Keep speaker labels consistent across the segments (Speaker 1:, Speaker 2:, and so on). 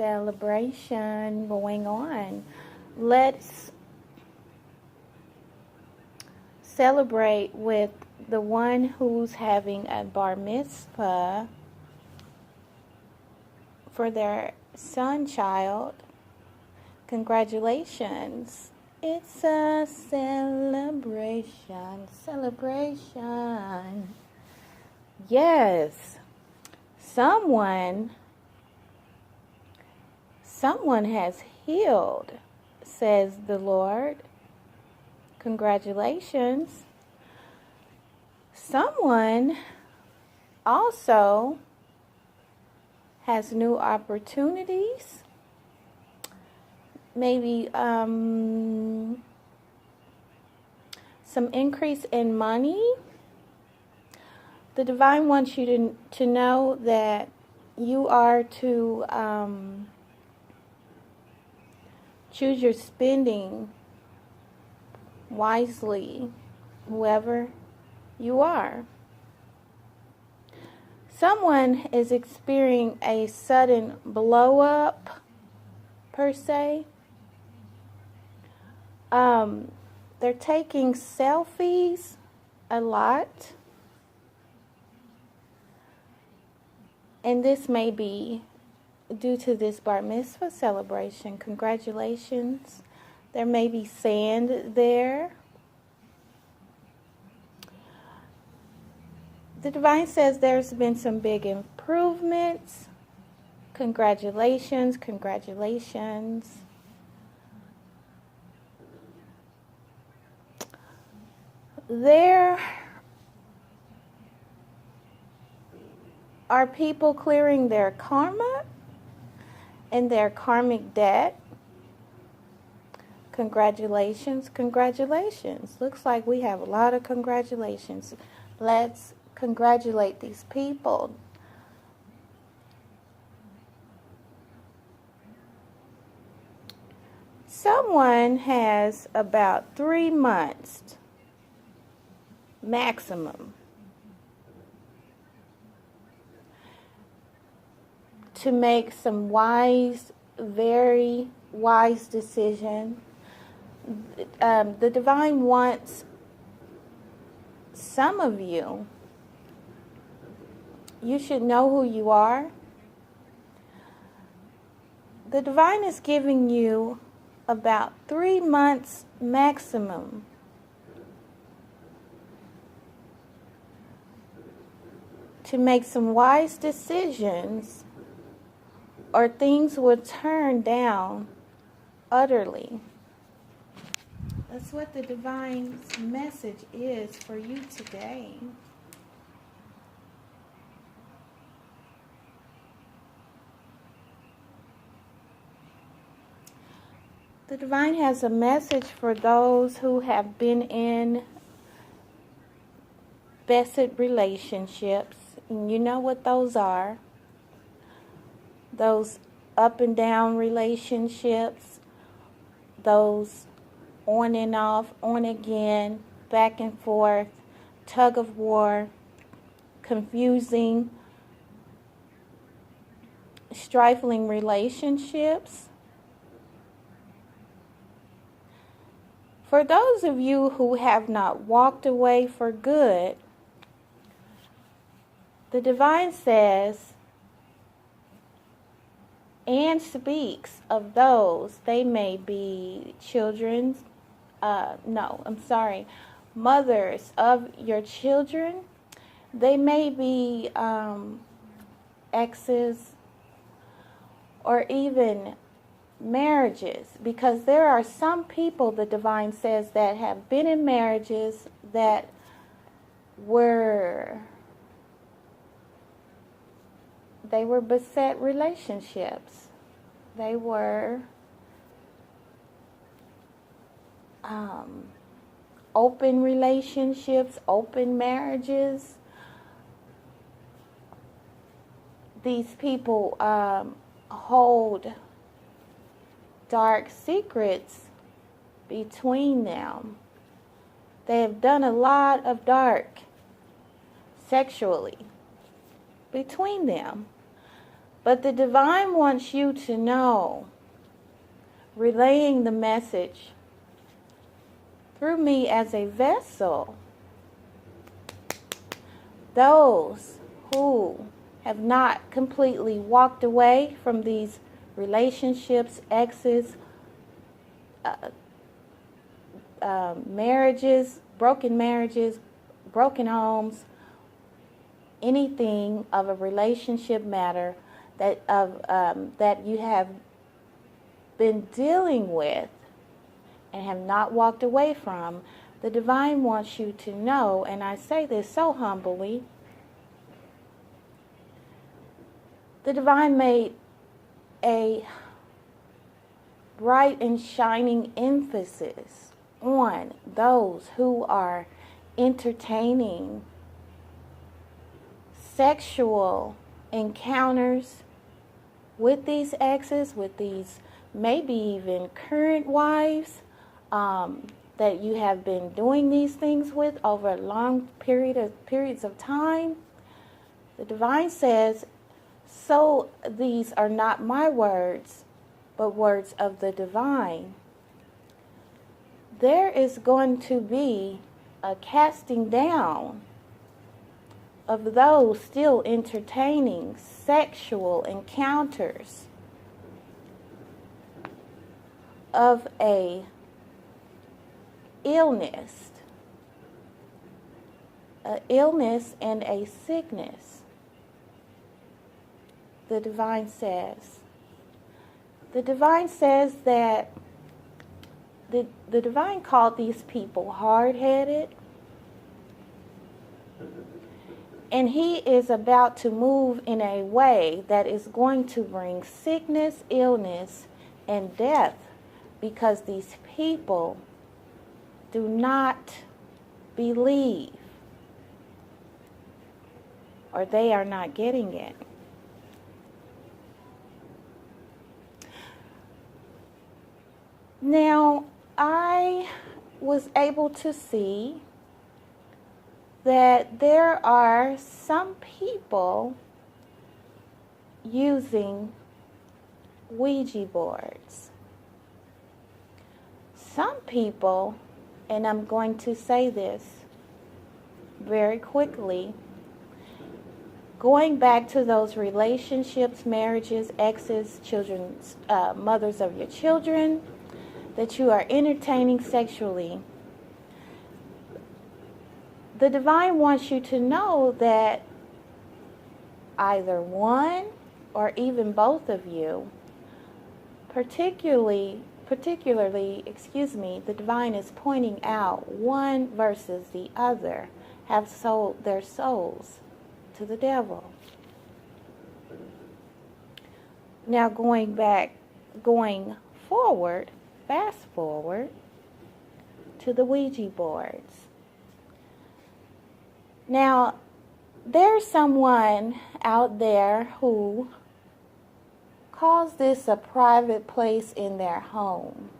Speaker 1: celebration going on. Let's celebrate with the one who's having a bar mitzvah for their son child. Congratulations. It's a celebration. Yes. Someone has healed, says the Lord. Congratulations. Someone also has new opportunities. Maybe some increase in money. The divine wants you to know that you are to choose your spending wisely, whoever you are. Someone is experiencing a sudden blow up, per se. They're taking selfies a lot. And this may be due to this bar mitzvah celebration. Congratulations. There may be sand there. The divine says there's been some big improvements. Congratulations. There are people clearing their karma and their karmic debt. Congratulations. Looks like we have a lot of congratulations. Let's congratulate these people. Someone has about 3 months maximum to make some very wise decision. The divine wants some of you. You should know who you are. The divine is giving you about 3 months maximum to make some wise decisions, or things will turn down utterly. That's what the divine's message is for you today. The divine has a message for those who have been in vested relationships. And you know what those are. Those up and down relationships. Those on and off, on again, back and forth, tug of war, confusing, trifling relationships. For those of you who have not walked away for good, the divine says and speaks of those. They may be mothers of your children. They may be exes, or even marriages, because there are some people, the divine says, that have been in marriages that were beset relationships. They were open relationships, open marriages. These people hold dark secrets between them. They have done a lot of dark sexually between them. But the divine wants you to know, relaying the message through me as a vessel, those who have not completely walked away from these relationships, exes, marriages, broken homes, anything of a relationship matter that you have been dealing with and have not walked away from, the divine wants you to know, and I say this so humbly, the divine made a bright and shining emphasis on those who are entertaining sexual encounters with these exes, with these maybe even current wives that you have been doing these things with over a long periods of time. The divine says, so these are not my words, but words of the divine. There is going to be a casting down of those still entertaining sexual encounters of a illness and a sickness. The divine says that the divine called these people hard-headed, and he is about to move in a way that is going to bring sickness, illness, and death, because these people do not believe, or they are not getting it. Now, I was able to see that there are some people using Ouija boards. Some people, and I'm going to say this very quickly, going back to those relationships, marriages, exes, children's, mothers of your children, that you are entertaining sexually. The divine wants you to know that either one or even both of you, particularly, the divine is pointing out one versus the other have sold their souls to the devil. Now fast forward to the Ouija boards. Now, there's someone out there who calls this a private place in their home,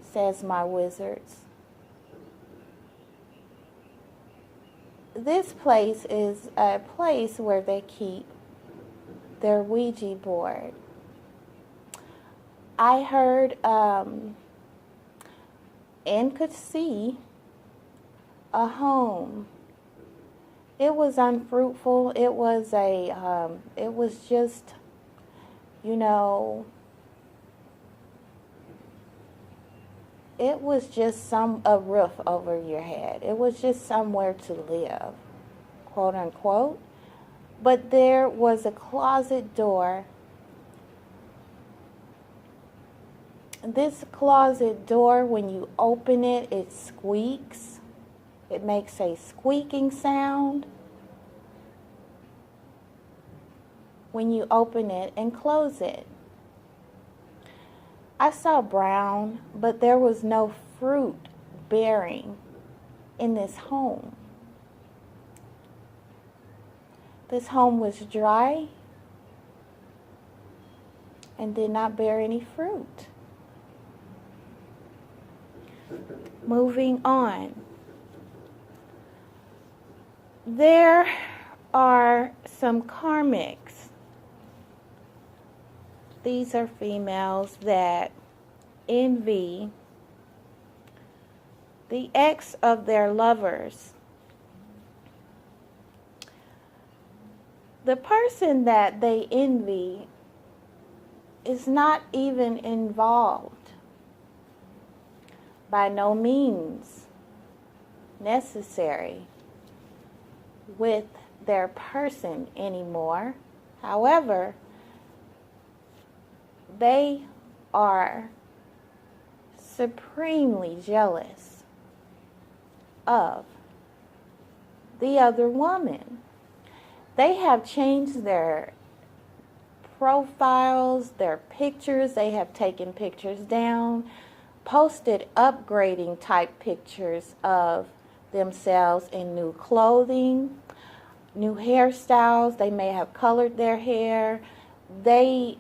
Speaker 1: says my wizards. This place is a place where they keep their Ouija board. I heard and could see a home. It was unfruitful. It was just, it was just a roof over your head. It was just somewhere to live, quote unquote. But there was a closet door. This closet door, when you open it, it squeaks. It makes a squeaking sound when you open it and close it. I saw brown, but there was no fruit bearing in this home. This home was dry and did not bear any fruit. Moving on. There are some karmics these are females that envy the ex of their lovers. The person that they envy is not even involved, by no means necessary, with their person anymore. However, they are supremely jealous of the other woman. They have changed their profiles, their pictures. They have taken pictures down, posted upgrading type pictures of themselves in new clothing, new hairstyles. They may have colored their hair. They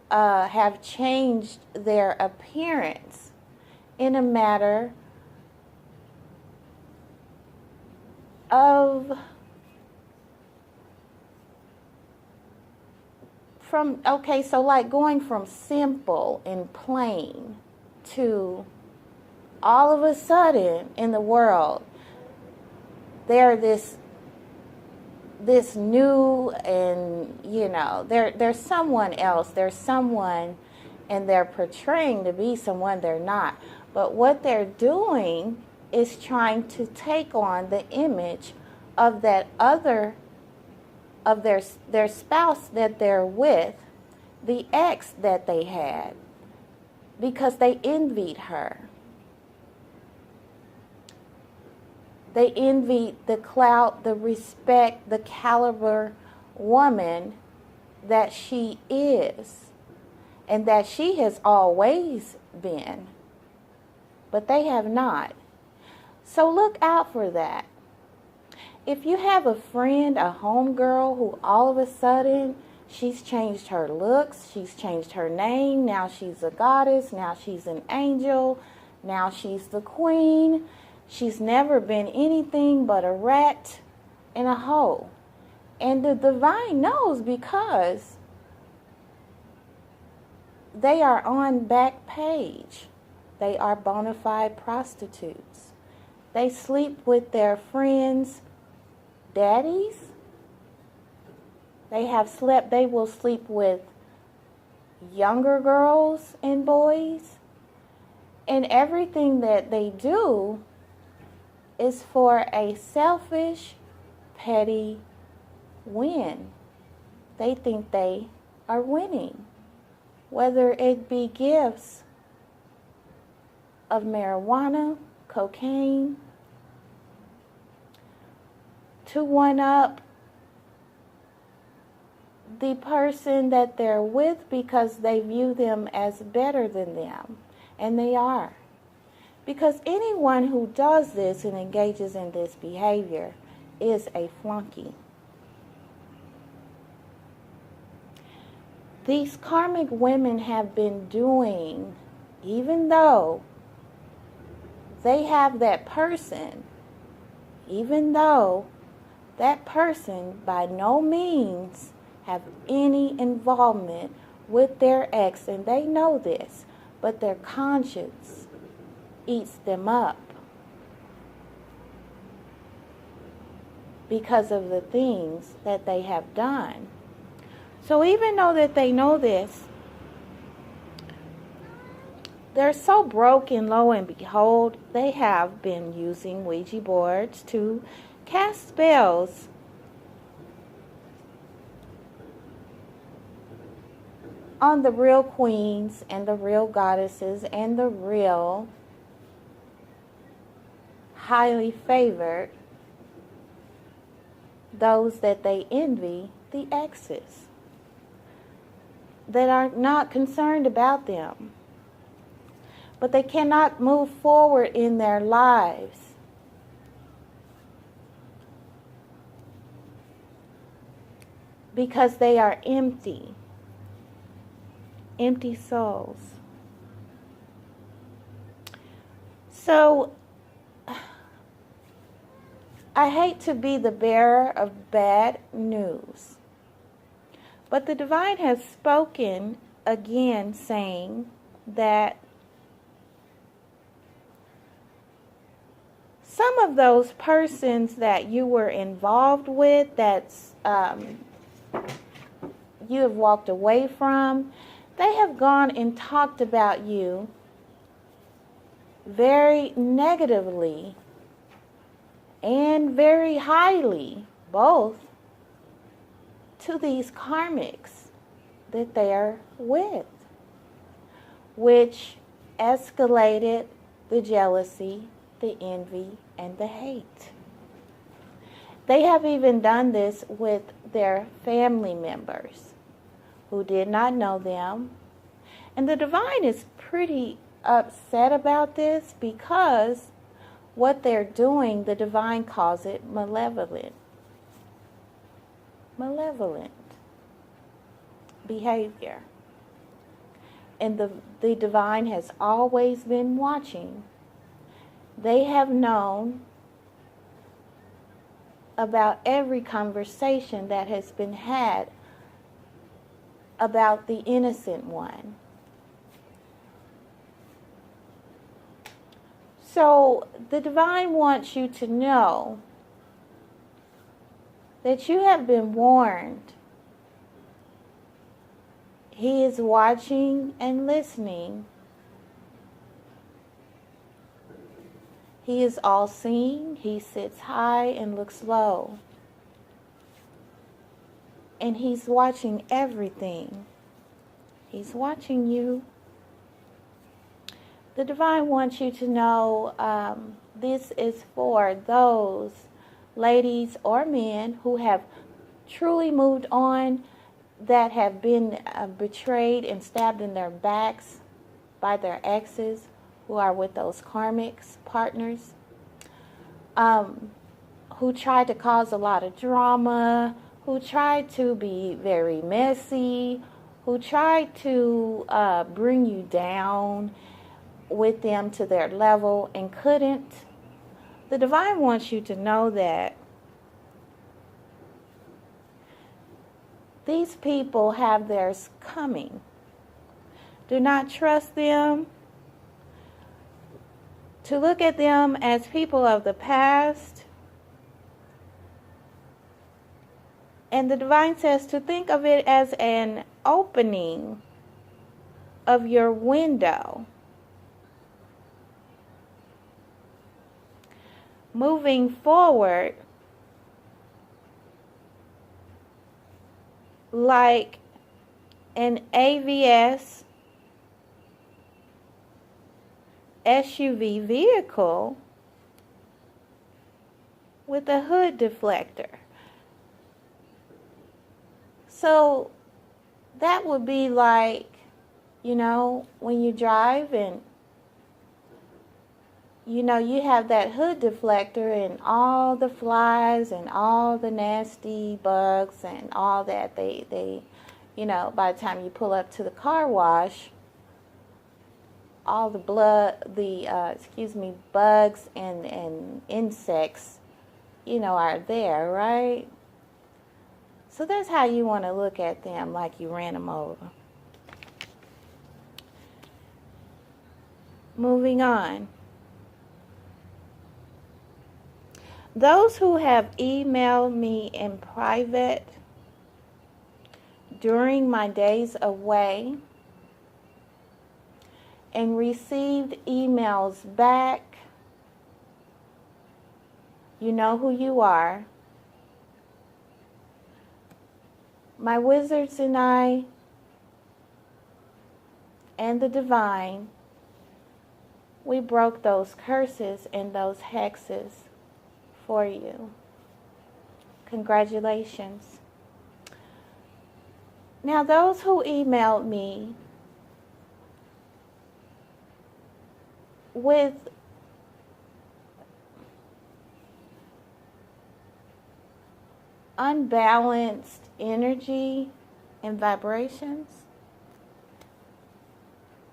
Speaker 1: have changed their appearance in a matter of so like going from simple and plain to all of a sudden in the world they're this new, and there's someone else, there's someone, and they're portraying to be someone they're not. But what they're doing is trying to take on the image of that other, of their spouse that they're with, the ex that they had, because they envied her. They envied the clout, the respect, the caliber woman that she is, and that she has always been, but they have not. So look out for that. If you have a friend, a homegirl, who all of a sudden she's changed her looks, she's changed her name, now she's a goddess, now she's an angel, now she's the queen. She's never been anything but a rat and a hoe. And the divine knows, because they are on back page. They are bona fide prostitutes. They sleep with their friends' daddies. They will sleep with younger girls and boys. And everything that they do is for a selfish, petty win. They think they are winning. Whether it be gifts of marijuana, cocaine, to one up the person that they're with because they view them as better than them. And they are. Because anyone who does this and engages in this behavior is a flunky. These karmic women have been doing, even though they have that person, even though that person by no means have any involvement with their ex, and they know this, but their conscience eats them up because of the things that they have done. So even though that they know this, they're so broke, and lo and behold, they have been using Ouija boards to cast spells on the real queens and the real goddesses and the real highly favored, those that they envy, the exes, that are not concerned about them. But they cannot move forward in their lives because they are empty souls. So I hate to be the bearer of bad news, but the divine has spoken again saying that some of those persons that you were involved with, you have walked away from, they have gone and talked about you very negatively and very highly, both, to these karmics that they're with, which escalated the jealousy, the envy, and the hate. They have even done this with their family members who did not know them. And the divine is pretty upset about this because what they're doing, the divine calls it malevolent. Malevolent behavior. And the divine has always been watching. They have known about every conversation that has been had about the innocent one. So the divine wants you to know that you have been warned. He is watching and listening. He is all-seeing. He sits high and looks low. And he's watching everything. He's watching you. The divine wants you to know this is for those ladies or men who have truly moved on, that have been betrayed and stabbed in their backs by their exes, who are with those karmics partners, who tried to cause a lot of drama, who tried to be very messy, who tried to bring you down with them to their level and couldn't. The divine wants you to know that these people have theirs coming. Do not trust them. To look at them as people of the past. And the divine says to think of it as an opening of your window. Moving forward, like an AVS SUV vehicle with a hood deflector. So that would be like, when you drive and you have that hood deflector and all the flies and all the nasty bugs and all that, they by the time you pull up to the car wash, all the bugs and insects, are there, right? So that's how you want to look at them, like you ran them over. Moving on. Those who have emailed me in private during my days away and received emails back, you know who you are. My wizards and I and the divine, we broke those curses and those hexes for you. Congratulations. Now, those who emailed me with unbalanced energy and vibrations,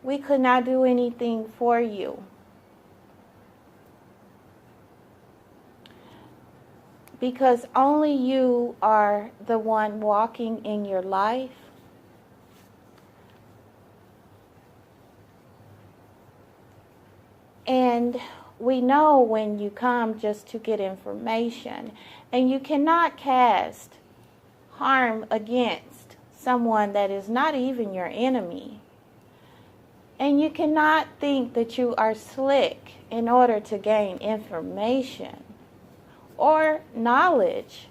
Speaker 1: we could not do anything for you. Because only you are the one walking in your life. And we know when you come just to get information, and you cannot cast harm against someone that is not even your enemy. And you cannot think that you are slick in order to gain information or knowledge,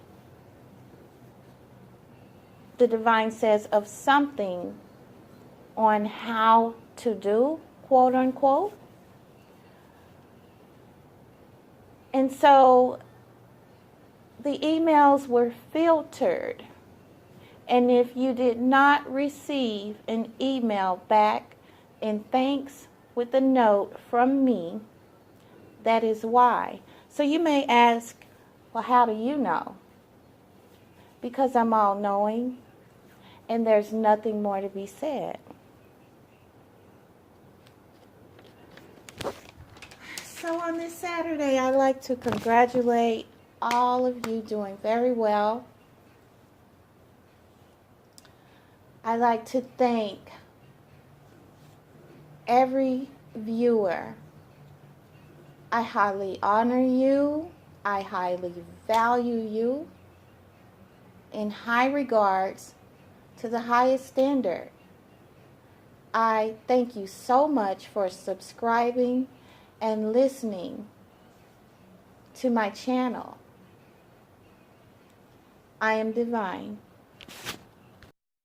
Speaker 1: the divine says, of something on how to do, quote unquote. And so the emails were filtered. And if you did not receive an email back in thanks with a note from me, that is why. So you may ask, well, how do you know? Because I'm all-knowing, and there's nothing more to be said. So on this Saturday, I'd like to congratulate all of you doing very well. I'd like to thank every viewer. I highly honor you. I highly value you. In high regards to the highest standard. I thank you so much for subscribing and listening to my channel. I am divine.